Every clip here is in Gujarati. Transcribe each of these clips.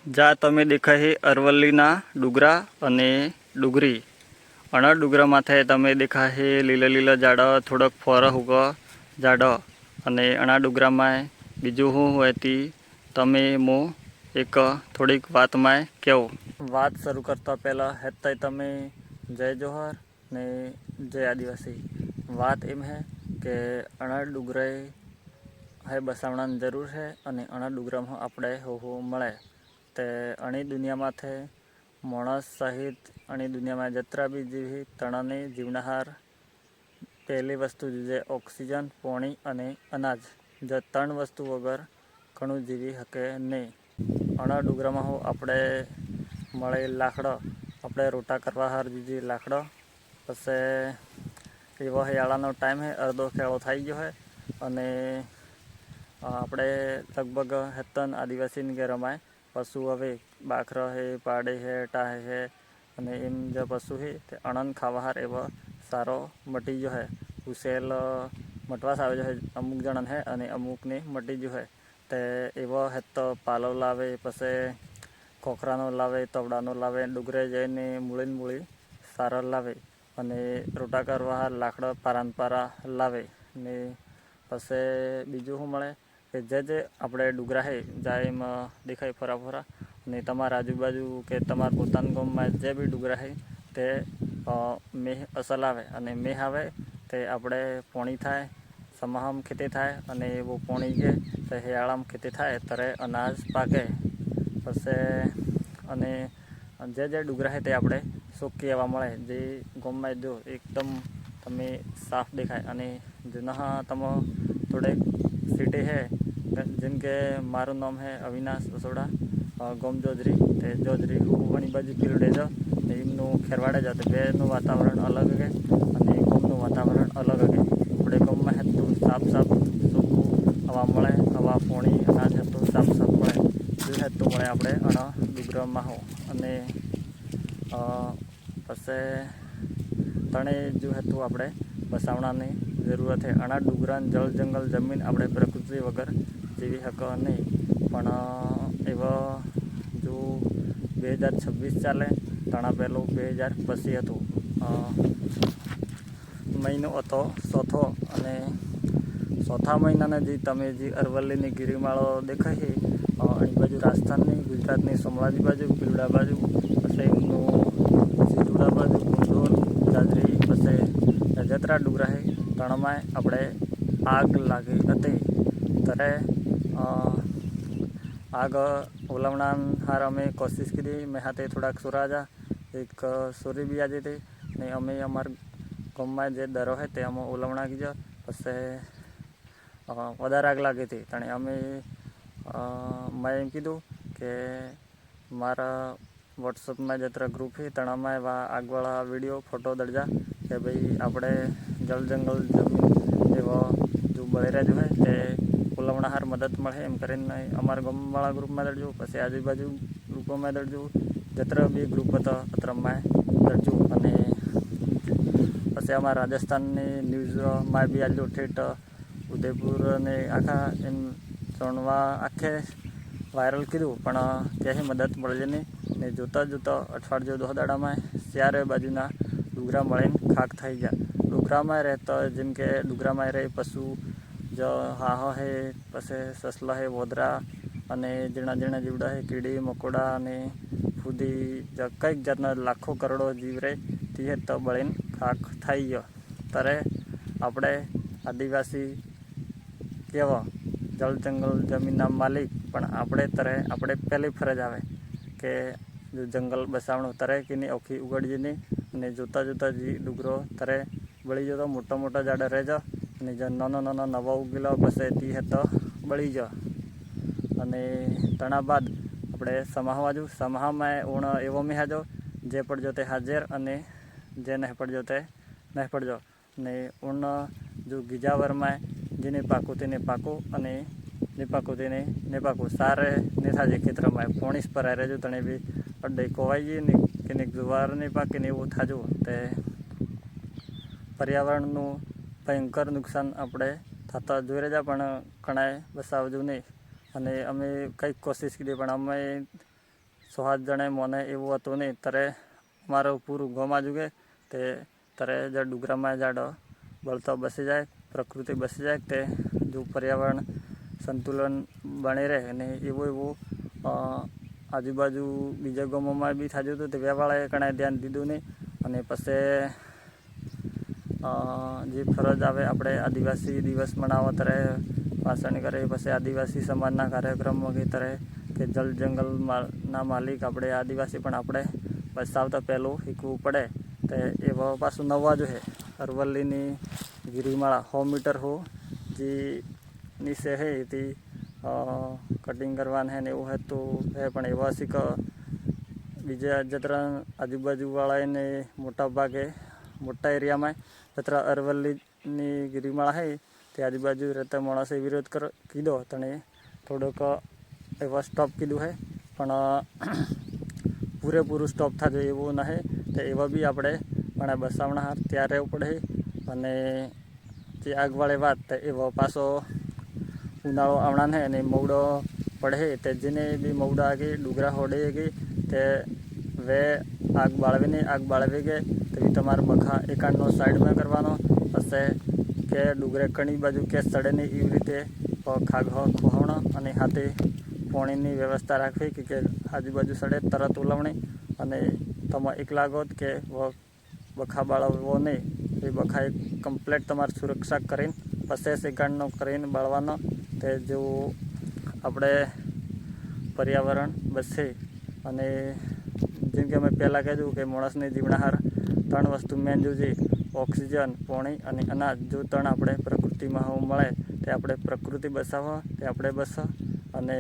જા તમે દેખાય છે અરવલ્લીના ડુગરા અને ડુગરી અણા ડુગરા માથે તમે દેખાય છે લીલા લીલા ઝાડા થોડાક ફોરા હુગા ઝાડા અને અણા ડુગરામાં બીજું શું હોયતી તમે મો એક થોડીક વાતમાં કહો। વાત શરૂ કરતા પહેલાં હેતાય તમે જય જોહર ને જય આદિવાસી। વાત એમ હે કે અણા ડુગરે હે બસાવવાની જરૂર છે અને અણા ડુગરામાં આપણે હોવું મળે તે અણી દુનિયામાં માણસ સહિત અણી દુનિયામાં જત્રા બી જીવી તણાને જીવનહાર પહેલી વસ્તુ જે ઓક્સિજન પાણી અને અનાજ જે ત્રણ વસ્તુ વગર ઘણું જીવી શકે નહીં। અણા ડુગરામાં આપણે મળે લાકડો આપણે રોટા કરવા હાર દીધી લાકડો પછી એવો શિયાળાનો ટાઈમ છે અડધો ખેડો થઈ ગયો છે અને આપણે લગભગ હેતન આદિવાસીની કે રમાય પશુ હવે બાખરા છે પાડે છે ટાહે છે અને એમ જે પશુ છે તે અણન ખાવા હાર એવો સારો મટી ગયો છે ઉસેલ મટવાસ આવે છે અમુક જણન છે અને અમુકને મટી ગયો છે તે એવો હેત પાલો લાવે પછી ખોખરાનો લાવે તવડાનો લાવે ડુગરે જઈને મૂળી સારા લાવે અને રોટા કરવા હાર લાકડો પારા લાવે ને પછી બીજું શું મળે કે જે આપણે ડુગરા છે જ્યાં એમ દેખાય ફરા અને તમારા આજુબાજુ કે તમારા પોતાના ગામમાં જે બી ડુગરા છે તે મેહ અસલ આવે અને મેહ આવે તે આપણે પોણી થાય સમાહમ ખેતી થાય અને એવું પોણી કે તે શિયાળામાં ખેતી થાય ત્યારે અનાજ પાકે પછી અને જે ડુગરા છે તે આપણે સૂકી એવા મળે જે ગામમાં જો એકદમ તમે સાફ દેખાય અને જેના તમે થોડેક સિટી છે જેમ કે મારું નામ છે અવિનાશ વસોડા ગોમ જોજરી તે જોજરી હું ઘણી બાજુ પીલડે જ એમનું ખેરવાડે જ બેનું વાતાવરણ અલગ હે અને ગોમનું વાતાવરણ અલગ હે આપણે ગોમમાં હતું સાફ સૂકું હવા મળે હવા પોણી અનાજ હતું સાફ મળે એ હતું મળે આપણે અણા ડુગરામાં હો અને પછી તણે જો હતું આપણે બસાવણાની જરૂરત છે અણા ડુગરાન જળ જંગલ જમીન આપણે પ્રકૃતિ વગર જીવી શકો નહીં પણ એવા જો 2026 ચાલે તણા પહેલું 2000 પછી હતું મહિનો હતો ચોથો અને ચોથા મહિનાના જે તમે જે અરવલ્લીની ગિરિમાળો દેખાય છે એ બાજુ રાજસ્થાનની ગુજરાતની સોમનાથ બાજુ પીવડા બાજુ પછી એમનું સીધુડા બાજુ કુંડોલ જાજરી પછી જત્રા ડુગરા છે તણમાં આપણે આગ લાગી હતી ત્યારે આગ ઓલવણા હાર અમે કોશિશ કરી મેં હાથે થોડાક સુરાજા એક સોરી બી આજે હતી ને અમે અમારા ગામમાં જે દરો છે તે અમે ઓલવણા કીધો પછી વધારે આગ લાગી હતી તણે અમે મેં એમ કીધું કે મારા વોટ્સઅપમાં જત્રા ગ્રુપ છે તણામાં એવા આગવાળા વિડીયો ફોટો દરજા કે ભાઈ આપણે જળ જંગલ જમીન એવો જો બળેરા જો હોય તે ઓલવણા હાર મદદ મળે એમ કરીને અમારા ગામવાળા ગ્રુપમાં દરજો પછી આજુબાજુ ગ્રુપોમાં દરજો જત્ર બી ગ્રુપ હતો અત્રમાં દરજો અને પછી અમારા રાજસ્થાનની ન્યૂઝમાં બી આજુ ઠેઠ ઉદયપુર અને આખા એમ ચોણવા આખે વાયરલ કીધું પણ ક્યાંય મદદ મળે નહીં ને જોતાં અઠવાડિયું 10 દાડામાં ચારે બાજુના ડુગરા મળીને ખાક થઈ ગયા ડુગરામાં રહેતા જેમ કે ડુગરામાં રહે પશુ જો હાહો હે પછી સસલા હે વોદરા અને ઝીણા જીવડા હે કીડી મકોડા અને ફૂદી કંઈક જાતના લાખો કરોડો જીવ રહે તે તો બળીને ખાક થઈ ગયો ત્યારે આપણે આદિવાસી કેવા જળ જંગલ જમીનના માલિક પણ આપણે પહેલી ફરજ આવે કે જો જંગલ બસાવણું તરે કે નહીં ઓખી ઉગડજી નહીં અને જોતાં જે ડુગરો તરે બળી જતો મોટા ઝાડા રહેજો અને જે નાનો નવા ઉગેલો પછી તે હતો બળી જ અને તણા બાદ આપણે સમાહવાજુ સમાહમાં ઊણ એવો મેહાજો જે પડજો તે હાજર અને જે નહીં પડજો તે નહીં પડજો ને ઊણ જો ગીજાવરમાં જેને પાકું તેને પાકું અને ને પાકું તેને ને પાકું સારે ને થાજે ખેતરમાં પોણીસ પર રહેજો તણે બી અડે કોવાઈ ગઈ ને કે જુવાર નહીં પાકે ને એવું થાજું તે પર્યાવરણનું ભયંકર નુકસાન આપણે થતા જોઈ રહ્યા પણ ઘણાએ બસાવજો નહીં અને અમે કંઈક કોશિશ કરી પણ અમે 6 જણે મને એવું હતું નહીં ત્યારે મારું પૂરું ગોમાં જુગે તે ત્યારે જ ડુંગરામાં જાડ બળતો બસી જાય, પ્રકૃતિ બસી જાય તે જો પર્યાવરણ સંતુલન બની રહે. અને એવું આજુબાજુ બીજા ગામોમાં બી થતું હતું તે વેવાળાએ કણે ધ્યાન દીધું નહીં. અને પછી જે ફરજ આવે આપણે આદિવાસી દિવસ મનાવવા ત્યારે ભાષણ કરે, પછી આદિવાસી સમાજના કાર્યક્રમો કે ત્યારે કે જલ જંગલના માલિક આપણે આદિવાસી પણ આપણે બચાવતા પહેલું શીખવું પડે. તે એવા પાછું નવા જો છે અરવલ્લીની ગિરિમાળા 100 મીટર હો જે નીચે હે તે કટિંગ કરવાનું હે ને એવું હે તો હે. પણ એવા શીખ બીજા જત્રા આજુબાજુવાળાને મોટા ભાગે મોટા એરિયામાં જત્રા અરવલ્લીની ગિરિમાળા હે તે આજુબાજુ રહેતા માણસે વિરોધ કીધો તને થોડોક એવા સ્ટોપ કીધું હે. પણ પૂરેપૂરું સ્ટોપ થજો એવું નહીં તો એવા બી આપણે પણ બસાવણા હાર તૈયાર રહેવું પડે. અને જે આગવાળી વાત તો એવો પાછો ઉનાળો આવણા ને અને મવડો પડે તે જેને બી મવડા આગી ડુંગરા હોડે ગઈ તે વે આગ બાળવી ગઈ તો બી તમારે બખા એકાંડનો સાઈડમાં કરવાનો. પછી કે ડુંગરે કણી બાજુ કે સડે નહીં એવી રીતે ખાગો ખોવાણો અને હાથે પાણીની વ્યવસ્થા રાખવી કે આજુબાજુ સડે તરત ઉલવણી. અને તમે એકલા ગોત કે બખા બાળવો નહીં એ બખા એક કમ્પ્લેટ તમારે સુરક્ષા કરીને પછી સેકન્ડનો કરીને બાળવાનો. તે જેવું આપણે પર્યાવરણ બચશે. અને જેમ કે અમે પહેલાં કીધું કે માણસની જીવનાહાર 3 વસ્તુ મેન જોઈએ: ઓક્સિજન, પાણી અને અનાજ. જો 3 આપણે પ્રકૃતિમાં મળે તે આપણે પ્રકૃતિ બચાવવા તે આપણે બસ. અને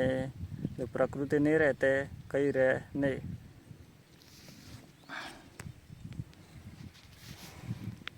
જો પ્રકૃતિ નહીં રહે તે કંઈ રહે નહીં.